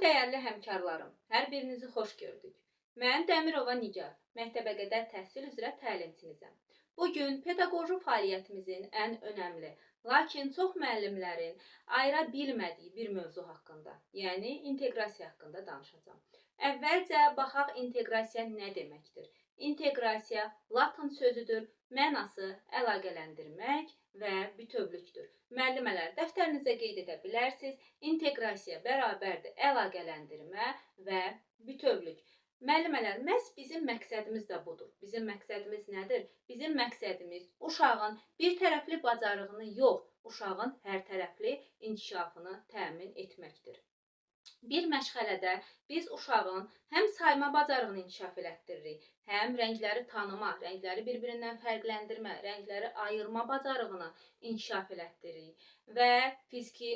dəyərli həmkarlarım, hər birinizi xoş gördük. Mən Dəmirova Nigar, məktəbəqədər təhsil üzrə təlimçinizəm. Bugün pedaqoji fəaliyyətimizin ən önəmli, lakin çox müəllimlərin ayıra bilmədiyi bir mövzu haqqında, yəni inteqrasiya haqqında danışacağım. Əvvəlcə baxaq inteqrasiya nə deməkdir? İnteqrasiya latın sözüdür, mənası əlaqələndirmək və bütövlükdür. Müəllimələr, dəftərinizə qeyd edə bilərsiniz. İnteqrasiya bərabərdir əlaqələndirmə və bütövlük. Müəllimələr, məhz bizim məqsədimiz də budur. Bizim məqsədimiz nədir? Bizim məqsədimiz uşağın bir tərəfli bacarığını yox, uşağın hər tərəfli inkişafını təmin etməkdir. Bir məşğələdə biz uşağın həm sayma bacarığını inkişaf elətdiririk, həm rəngləri tanıma, rəngləri bir-birindən fərqləndirmə, rəngləri ayırma bacarığını inkişaf elətdiririk və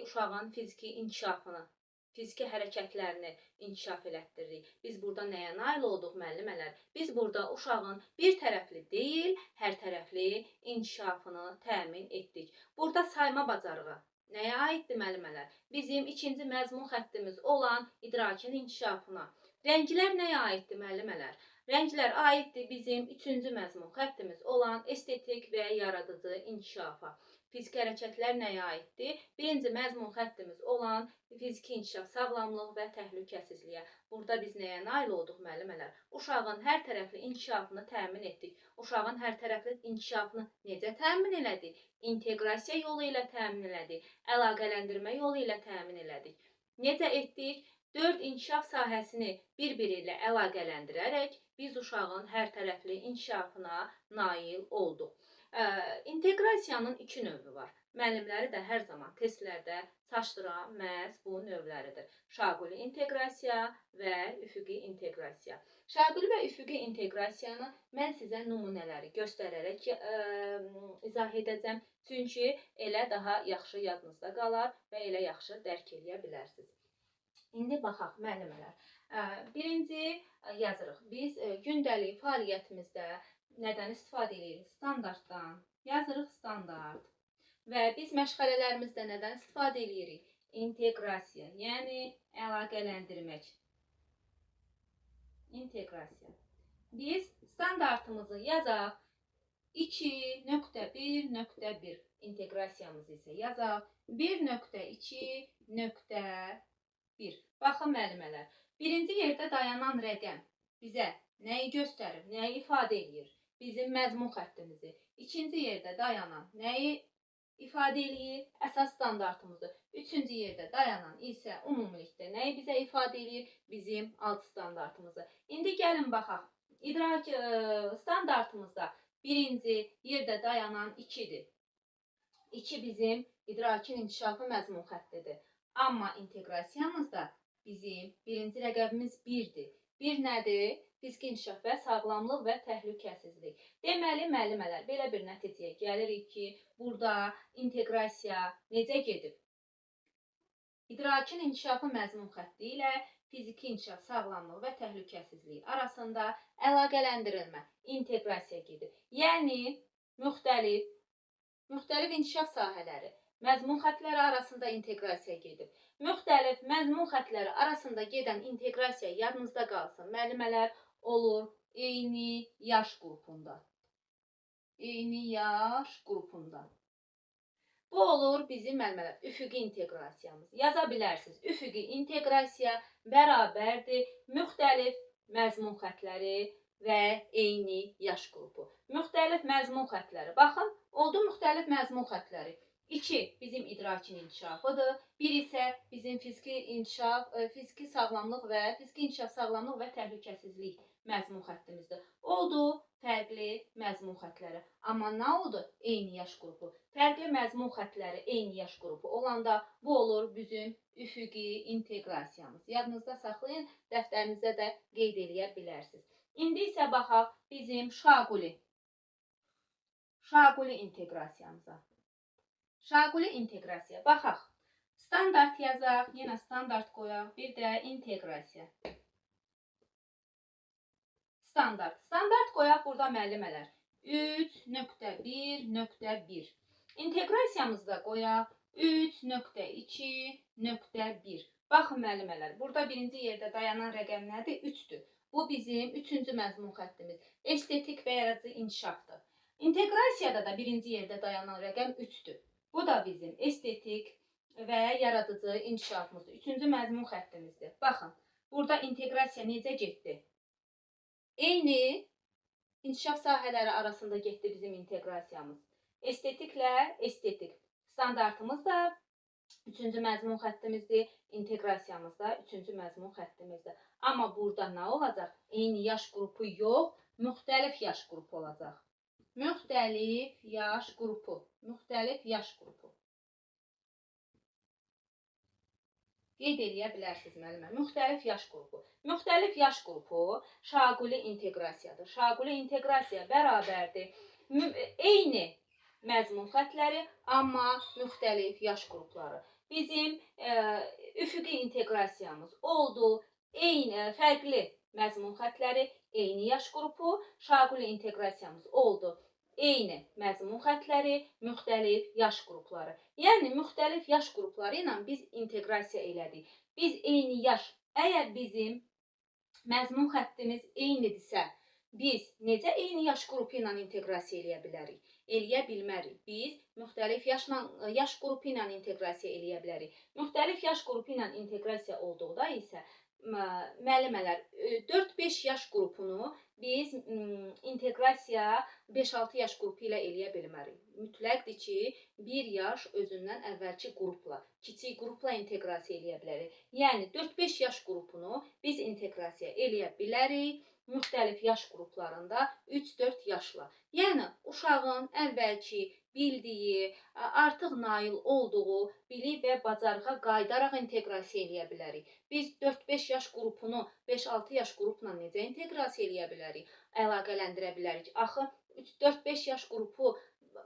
uşağın fiziki inkişafını, fiziki hərəkətlərini inkişaf elətdiririk. Biz burada nəyə nail olduq müəllimələr? Biz burada uşağın bir tərəfli deyil, hər tərəfli inkişafını təmin etdik. Burada sayma bacarığı nəyə aiddir müəllimələr? Bizim ikinci məzmun xəttimiz olan idrakin inkişafına. Rənglər nəyə aiddir müəllimələr? Rənglər aiddir bizim üçüncü məzmun xəttimiz olan estetik və yaradıcı inkişafa. Fiziki hərəkətlər nəyə aiddir? Birinci məzmun xəttimiz olan fiziki inkişaf, sağlamlıq və təhlükəsizliyə. Burada biz nəyə nail olduq müəllimələr? Uşağın hər tərəfli inkişafını təmin etdik. Uşağın hər tərəfli inkişafını necə təmin elədik? İnteqrasiya yolu ilə təmin elədik. Əlaqələndirmə yolu ilə təmin elədik. Necə etdik? 4 inkişaf sahəsini bir-biri ilə əlaqələndirərək biz uşağın hər tərəfli inkişafına nail olduq. İnteqrasiyanın 2 növü var. Müəllimləri də hər zaman testlərdə çaşdıran məhz bu növləridir. Şaquli inteqrasiya və üfüqi inteqrasiya. Şaquli və üfüqi inteqrasiyanı mən sizə nümunələri göstərərək izah edəcəm. Çünki elə daha yaxşı yadınızda qalar və elə yaxşı dərk edə bilərsiniz. İndi baxaq müəllimələr. Birinci yazırıq. Biz gündəlik fəaliyyətimizdə nədən istifadə edirik? Standartdan. Yazırıq standart. Və biz məşğələlərimizdə nədən istifadə edirik? İnteqrasiya, yəni əlaqələndirmək. İnteqrasiya. Biz standartımızı yazaq. 2.1.1 inteqrasiyamızı isə yazaq. 1.2.1. Baxın müəllimələr. Birinci yerdə dayanan rəqəm bizə nəyi göstərir, nəyi ifadə edir? Bizim məzmun xəttimizi. İkinci yerdə dayanan nəyi ifadə edir? Əsas standartımızı. Üçüncü yerdə dayanan isə ümumilikdə nəyi bizə ifadə edir? Bizim alt standartımızı. İndi gəlin baxaq. İdrak standartımızda birinci yerdə dayanan 2'dir. 2 bizim idrakin inkişafı məzmun xəttidir. Amma inteqrasiyamızda bizim birinci rəqəmimiz 1'dir. 1 nədir? Fiziki inkişaf və sağlamlıq və təhlükəsizlik. Deməli, müəllimələr, belə bir nəticəyə gəlirik ki, burada inteqrasiya necə gedib? İdrakin inkişafı məzmun xətti ilə fiziki inkişaf, sağlamlıq və təhlükəsizlik arasında əlaqələndirilmə, inteqrasiya gedir. Yəni, müxtəlif inkişaf sahələri, məzmun xətləri arasında inteqrasiya gedib. Müxtəlif məzmun xətləri arasında gedən inteqrasiya yadınızda qalsın. Müəllimələr olur eyni yaş qrupunda. Eyni yaş qrupunda. Bu olur bizim müəllimələr üfüqi inteqrasiyamız. Yaza bilərsiniz. Üfüqi inteqrasiya bərabərdir müxtəlif məzmun xətləri və eyni yaş qrupu. Müxtəlif məzmun xətləri. Baxın, oldu müxtəlif məzmun xətləri. 2 bizim idrakin inkişafıdır. 1 isə bizim fiziki sağlamlıq və təhlükəsizlik məzmun xəttimizdir. Oldu fərqli məzmun xətləri. Amma nə oldu? Eyni yaş qrupu. Fərqli məzmun xətləri eyni yaş qrupu olanda bu olur bizim üfüqi inteqrasiyamız. Yadınızda saxlayın, dəftərinizə də qeyd edə bilərsiniz. İndi isə baxaq bizim şaquli inteqrasiyamıza. Şaquli inteqrasiya. Baxaq. Standart yazaq, yenə standart qoyaq, bir də inteqrasiya. Standart qoyaq burada müəllimələr. 3.1.1. İnteqrasiyamızda qoyaq 3.2.1. Baxın müəllimələr, burada birinci yerdə dayanan rəqəm nədir? 3-dür. Bu bizim 3-cü məzmun xəttimiz. Estetik və yaradıcı inkişafdır. İnteqrasiyada da birinci yerdə dayanan rəqəm 3-dür. Bu da bizim estetik və yaradıcı inkişafımızdır. 3-cü məzmun xəttimizdir. Baxın, burada inteqrasiya necə getdi? Eyni inkişaf sahələri arasında getdi bizim inteqrasiyamız. Estetiklə estetik. Standartımız da 3-cü məzmun xəttimizdir. İnteqrasiyamız da 3-cü məzmun xəttimizdir. Amma burada nə olacaq? Eyni yaş qrupu yox, müxtəlif yaş qrupu olacaq. Müxtəlif yaş qrupu. Müxtəlif yaş qrupu. Qeyd edə bilərsiniz müəllimə. Müxtəlif yaş qrupu. Müxtəlif yaş qrupu şaquli inteqrasiyadır. Şaquli inteqrasiya bərabərdir. Eyni məzmun xətləri, amma müxtəlif yaş qrupları. Bizim üfüqi inteqrasiyamız oldu. Eyni, fərqli məzmun xətləri, eyni yaş qrupu. Şaquli inteqrasiyamız oldu. Eyni məzmun xətləri, müxtəlif yaş qrupları. Yəni, müxtəlif yaş qrupları ilə biz inteqrasiya elədik. Biz eyni yaş, əgər bizim məzmun xəttimiz eynidirsə, biz necə eyni yaş qrupu ilə inteqrasiya eləyə bilərik? Eləyə bilmərik. Biz müxtəlif yaş qrupu ilə inteqrasiya eləyə bilərik. Müxtəlif yaş qrupu ilə inteqrasiya olduqda isə müəllimələr 4-5 yaş qrupunu biz inteqrasiya 5-6 yaş qrupu ilə eləyə bilmərik. Mütləqdir ki, 1 yaş özündən əvvəlki qrupla, kiçik qrupla inteqrasiya eləyə bilərik. Yəni 4-5 yaş qrupunu biz inteqrasiya eləyə bilərik. Müxtəlif yaş qruplarında 3-4 yaşla. Yəni, uşağın əvvəlki bildiyi, artıq nail olduğu bilik və bacarığa qayıdaraq inteqrasiya eləyə bilərik. Biz 4-5 yaş qrupunu 5-6 yaş qrupla necə inteqrasiya eləyə bilərik? Əlaqələndirə bilərik. Axı, 4-5 yaş qrupu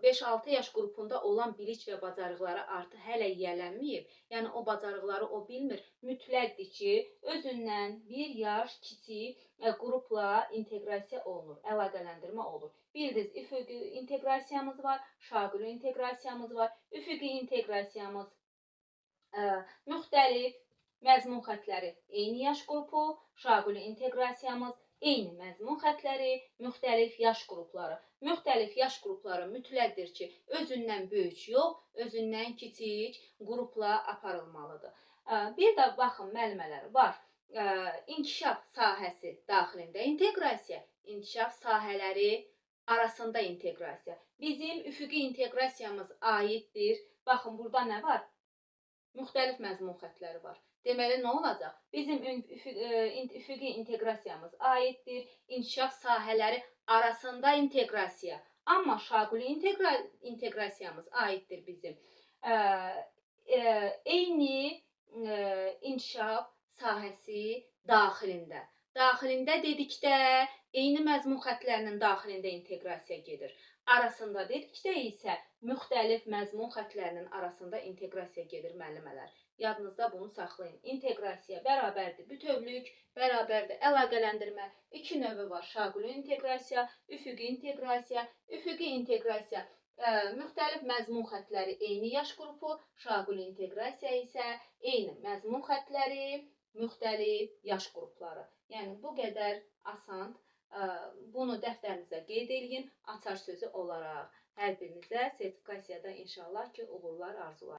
5-6 yaş qrupunda olan bilik və bacarıqları artıq hələ yiyələnməyib. Yəni, o bacarıqları o bilmir. Mütləqdir ki, özündən 1 yaş kiçik qrupla inteqrasiya olunur, əlaqələndirmə olur. Bildiniz, üfüqi inteqrasiyamız var, şaquli inteqrasiyamız var. Üfüqi inteqrasiyamız müxtəlif məzmun xətləri, eyni yaş qrupu, şaquli inteqrasiyamız eyni məzmun xətləri, müxtəlif yaş qrupları. Müxtəlif yaş qrupları mütləqdir ki, özündən böyük yox, özündən kiçik qrupla aparılmalıdır. Bir də baxın, müəllimələr var. İnkişaf sahəsi daxilində inteqrasiya, inkişaf sahələri arasında inteqrasiya. Bizim üfüqi inteqrasiyamız aiddir. Baxın, burada nə var? Müxtəlif məzmun xətləri var. Deməli, nə olacaq? Bizim üfüqi inteqrasiyamız aiddir. İnkişaf sahələri arasında inteqrasiya. Amma şaquli inteqrasiyamız aiddir bizim. Eyni inkişaf sahəsi daxilində. Daxilində dedikdə eyni məzmun xətlərinin daxilində inteqrasiya gedir. Arasında dedikdə isə müxtəlif məzmun xətlərinin arasında inteqrasiya gedir müəllimələr. Yadınızda bunu saxlayın. İnteqrasiya bərabərdir bütövlük, bərabərdir əlaqələndirmə. 2 növü var. Şaquli inteqrasiya, üfüqi inteqrasiya. Üfüqi inteqrasiya müxtəlif məzmun xətləri eyni yaş qrupu, şaquli inteqrasiya isə eyni məzmun xətləri, müxtəlif yaş qrupları. Yəni, bu qədər asan. Bunu dəftərinizə qeyd edin, açar sözü olaraq. Hər birinizə sertifikasiyada inşallah ki, uğurlar arzulayıram.